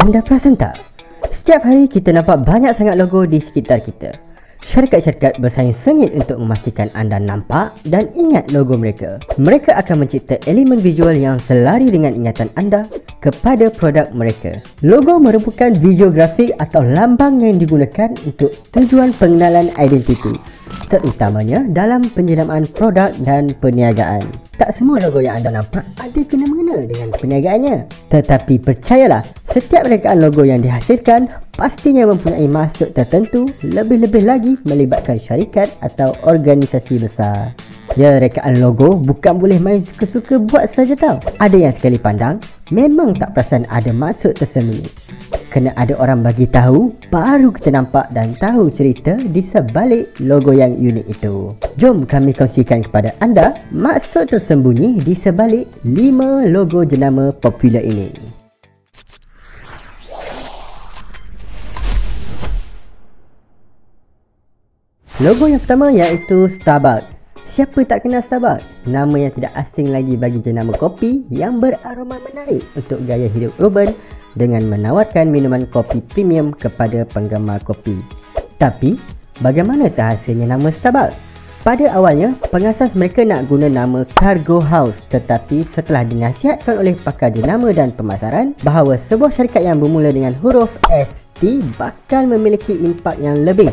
Anda perasan tak? Setiap hari kita nampak banyak sangat logo di sekitar kita. Syarikat-syarikat bersaing sengit untuk memastikan anda nampak dan ingat logo mereka. Mereka akan mencipta elemen visual yang selari dengan ingatan anda kepada produk mereka. Logo merupakan visual grafik atau lambang yang digunakan untuk tujuan pengenalan identiti, terutamanya dalam penjenamaan produk dan perniagaan. Tak semua logo yang anda nampak ada kena-mengena dengan perniagaannya. Tetapi percayalah, setiap rekaan logo yang dihasilkan pastinya mempunyai maksud tertentu, lebih-lebih lagi melibatkan syarikat atau organisasi besar. Ya, rekaan logo bukan boleh main suka-suka buat saja tau. Ada yang sekali pandang memang tak perasan ada maksud tersembunyi. Kena ada orang bagi tahu, baru kita nampak dan tahu cerita di sebalik logo yang unik itu. Jom kami kongsikan kepada anda maksud tersembunyi di sebalik 5 logo jenama popular ini. Logo yang pertama iaitu Starbucks. Siapa tak kenal Starbucks? Nama yang tidak asing lagi bagi jenama kopi yang beraroma menarik untuk gaya hidup urban dengan menawarkan minuman kopi premium kepada penggemar kopi. Tapi, bagaimana terhasilnya nama Starbucks? Pada awalnya, pengasas mereka nak guna nama Cargo House, tetapi setelah dinasihatkan oleh pakar jenama dan pemasaran bahawa sebuah syarikat yang bermula dengan huruf ST bakal memiliki impak yang lebih,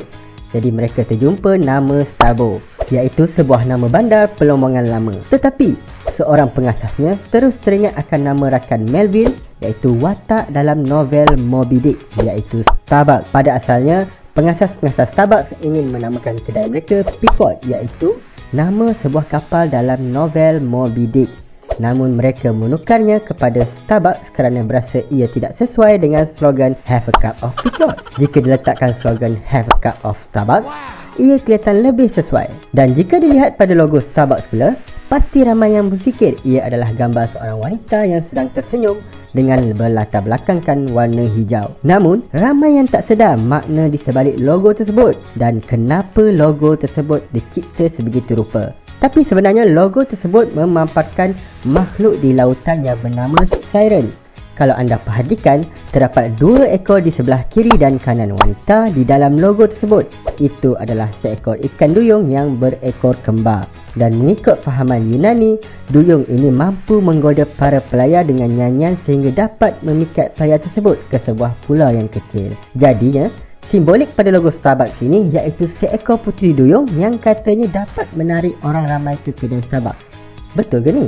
jadi mereka terjumpa nama Starbucks, iaitu sebuah nama bandar pelombongan lama. Tetapi, seorang pengasasnya terus teringat akan nama rakan Melville, iaitu watak dalam novel Moby Dick, iaitu Starbucks. Pada asalnya, pengasas-pengasas Starbucks ingin menamakan kedai mereka Peapod, iaitu nama sebuah kapal dalam novel Moby Dick. Namun mereka menukarnya kepada Starbucks kerana berasa ia tidak sesuai dengan slogan Have a Cup of Peapod. Jika diletakkan slogan Have a Cup of Starbucks, ia kelihatan lebih sesuai. Dan jika dilihat pada logo Starbucks pula, pasti ramai yang berfikir ia adalah gambar seorang wanita yang sedang tersenyum dengan berlatar belakangkan warna hijau. Namun, ramai yang tak sedar makna di sebalik logo tersebut dan kenapa logo tersebut dicipta sebegitu rupa. Tapi sebenarnya logo tersebut memamparkan makhluk di lautan yang bernama siren. Kalau anda perhatikan, terdapat 2 ekor di sebelah kiri dan kanan wanita di dalam logo tersebut. Itu adalah seekor ikan duyung yang berekor kembar. Dan mengikut fahaman Yunani, duyung ini mampu menggoda para pelayar dengan nyanyian sehingga dapat memikat pelayar tersebut ke sebuah pulau yang kecil. Jadinya, simbolik pada logo Starbucks ini iaitu seekor puteri duyung yang katanya dapat menarik orang ramai ke kedai Starbucks. Betul ke ni?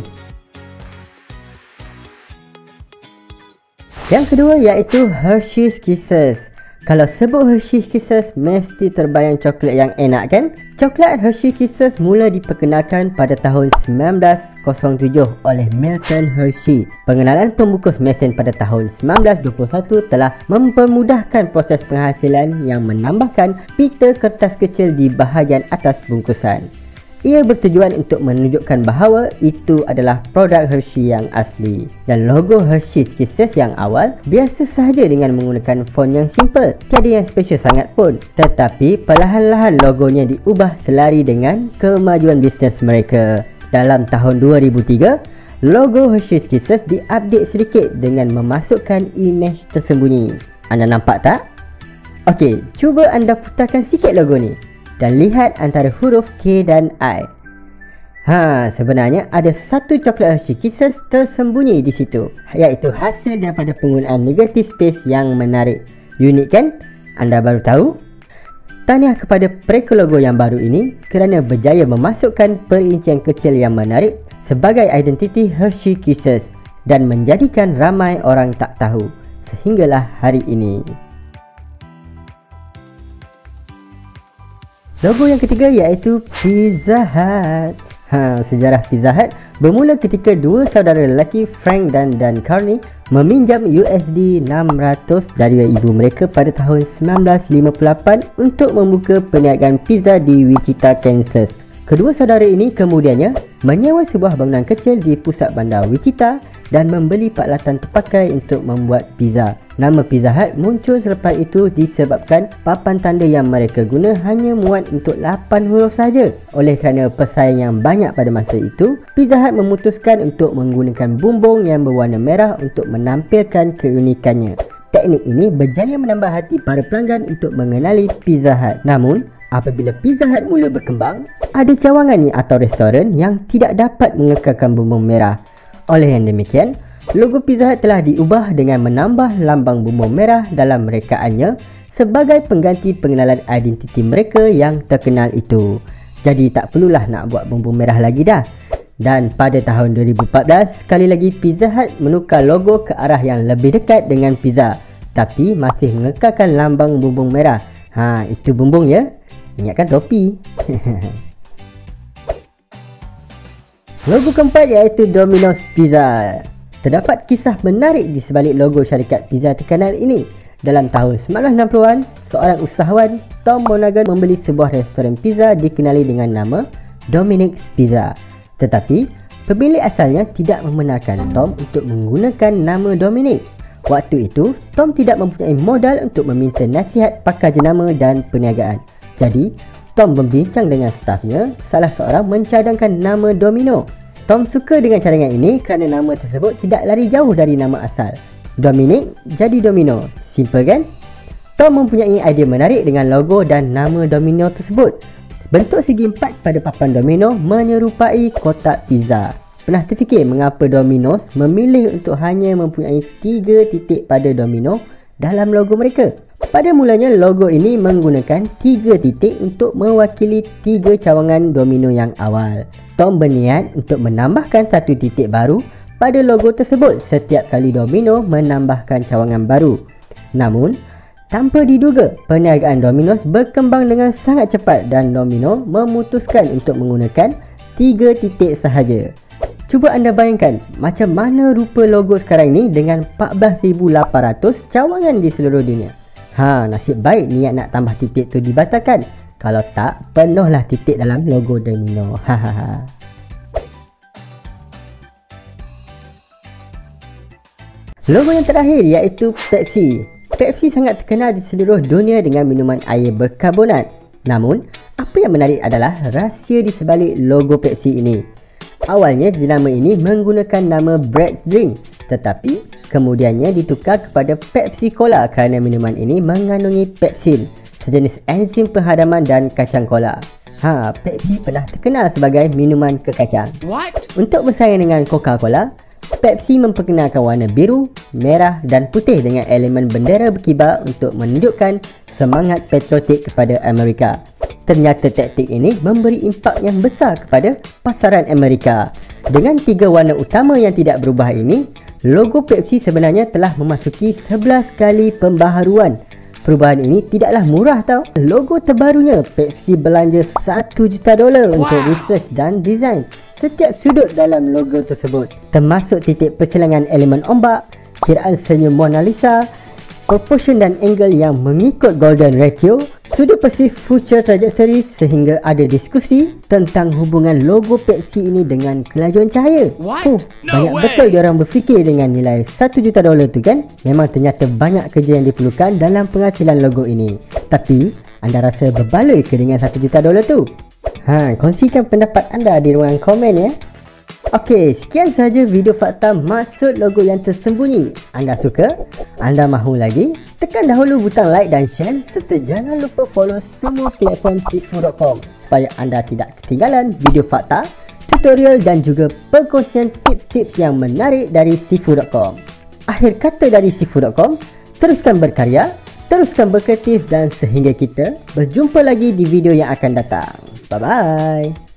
Yang kedua iaitu Hershey's Kisses. Kalau sebut Hershey's Kisses, mesti terbayang coklat yang enak kan? Coklat Hershey's Kisses mula diperkenalkan pada tahun 1907 oleh Milton Hershey. Pengenalan pembungkus mesin pada tahun 1921 telah mempermudahkan proses penghasilan yang menambahkan pita kertas kecil di bahagian atas bungkusan. Ia bertujuan untuk menunjukkan bahawa itu adalah produk Hershey yang asli. Dan logo Hershey's Kisses yang awal biasa sahaja dengan menggunakan font yang simple, tiada yang special sangat pun. Tetapi perlahan-lahan logonya diubah selari dengan kemajuan bisnes mereka. Dalam tahun 2003, logo Hershey's Kisses diupdate sedikit dengan memasukkan imej tersembunyi. Anda nampak tak? Okey, cuba anda putarkan sikit logo ni dan lihat antara huruf K dan I. Sebenarnya ada satu coklat Hershey Kisses tersembunyi di situ, iaitu hasil daripada penggunaan negative space yang menarik. Unik kan? Anda baru tahu? Tahniah kepada pereka logo yang baru ini kerana berjaya memasukkan perincian kecil yang menarik sebagai identiti Hershey Kisses dan menjadikan ramai orang tak tahu sehinggalah hari ini. Logo yang ketiga iaitu Pizza Hut. Sejarah Pizza Hut bermula ketika 2 saudara lelaki Frank dan Dan Carney meminjam USD 600 dari ibu mereka pada tahun 1958 untuk membuka perniagaan pizza di Wichita, Kansas. Kedua saudara ini kemudiannya menyewa sebuah bangunan kecil di pusat bandar Wichita dan membeli peralatan terpakai untuk membuat pizza. Nama Pizza Hut muncul selepas itu disebabkan papan tanda yang mereka guna hanya muat untuk 8 huruf saja. Oleh kerana pesaing yang banyak pada masa itu, Pizza Hut memutuskan untuk menggunakan bumbung yang berwarna merah untuk menampilkan keunikannya. Teknik ini berjaya menambah hati para pelanggan untuk mengenali Pizza Hut. Namun, apabila Pizza Hut mula berkembang, ada cawangan atau restoran yang tidak dapat mengekalkan bumbung merah. Oleh yang demikian, logo Pizza Hut telah diubah dengan menambah lambang bumbung merah dalam rekaannya sebagai pengganti pengenalan identiti mereka yang terkenal itu. Jadi tak perlulah nak buat bumbung merah lagi dah. Dan pada tahun 2014, sekali lagi Pizza Hut menukar logo ke arah yang lebih dekat dengan pizza, tapi masih mengekalkan lambang bumbung merah. Itu bumbung ya. Ingatkan topi. Logo keempat iaitu Domino's Pizza. Terdapat kisah menarik di sebalik logo syarikat pizza terkenal ini. Dalam tahun 1960-an, seorang usahawan, Tom Monaghan, membeli sebuah restoran pizza dikenali dengan nama Domino's Pizza. Tetapi, pemilik asalnya tidak membenarkan Tom untuk menggunakan nama Dominic. Waktu itu, Tom tidak mempunyai modal untuk meminta nasihat pakar jenama dan perniagaan. Jadi, Tom membincang dengan stafnya, salah seorang mencadangkan nama Domino. Tom suka dengan cadangan ini kerana nama tersebut tidak lari jauh dari nama asal. Dominic jadi Domino. Simple kan? Tom mempunyai idea menarik dengan logo dan nama Domino tersebut. Bentuk segi empat pada papan domino menyerupai kotak pizza. Pernah terfikir mengapa Domino's memilih untuk hanya mempunyai 3 titik pada domino dalam logo mereka? Pada mulanya logo ini menggunakan 3 titik untuk mewakili 3 cawangan domino yang awal. Tom berniat untuk menambahkan 1 titik baru pada logo tersebut setiap kali domino menambahkan cawangan baru. Namun, tanpa diduga, perniagaan Domino's berkembang dengan sangat cepat dan Domino memutuskan untuk menggunakan 3 titik sahaja. Cuba anda bayangkan macam mana rupa logo sekarang ni dengan 14,800 cawangan di seluruh dunia. Nasib baik niat nak tambah titik tu dibatalkan. Kalau tak, penuhlah titik dalam logo Domino. Logo yang terakhir iaitu Pepsi. Pepsi sangat terkenal di seluruh dunia dengan minuman air berkarbonat. Namun, apa yang menarik adalah rahsia di sebalik logo Pepsi ini. Awalnya jenama ini menggunakan nama Bread Drink, tetapi kemudiannya ditukar kepada Pepsi Cola kerana minuman ini mengandungi pepsin, sejenis enzim penghadaman dan kacang cola. Pepsi pernah terkenal sebagai minuman kekacang. Untuk bersaing dengan Coca-Cola, Pepsi memperkenalkan warna biru, merah dan putih dengan elemen bendera berkibar untuk menunjukkan semangat patriotik kepada Amerika. Ternyata taktik ini memberi impak yang besar kepada pasaran Amerika. Dengan 3 warna utama yang tidak berubah ini, logo Pepsi sebenarnya telah memasuki 11 kali pembaharuan. Perubahan ini tidaklah murah tau. Logo terbarunya, Pepsi belanja $1 juta untuk research dan design setiap sudut dalam logo tersebut, termasuk titik persilangan elemen ombak, kiraan senyum Mona Lisa, proportion dan angle yang mengikut golden ratio, sudut perceived future trajectory, sehingga ada diskusi tentang hubungan logo Pepsi ini dengan kelajuan cahaya. Banyak betul diorang berfikir dengan nilai $1 juta tu kan? Memang ternyata banyak kerja yang diperlukan dalam penghasilan logo ini. Tapi, anda rasa berbaloi ke dengan $1 juta tu? Kongsikan pendapat anda di ruangan komen ya. Okey, sekian sahaja video fakta maksud logo yang tersembunyi. Anda suka? Anda mahu lagi? Tekan dahulu butang like dan share serta jangan lupa follow semua platform SifooDotCom supaya anda tidak ketinggalan video fakta, tutorial dan juga perkongsian tips-tips yang menarik dari SifooDotCom. Akhir kata dari SifooDotCom, teruskan berkarya, teruskan berkreatif dan sehingga kita berjumpa lagi di video yang akan datang. Bye-bye.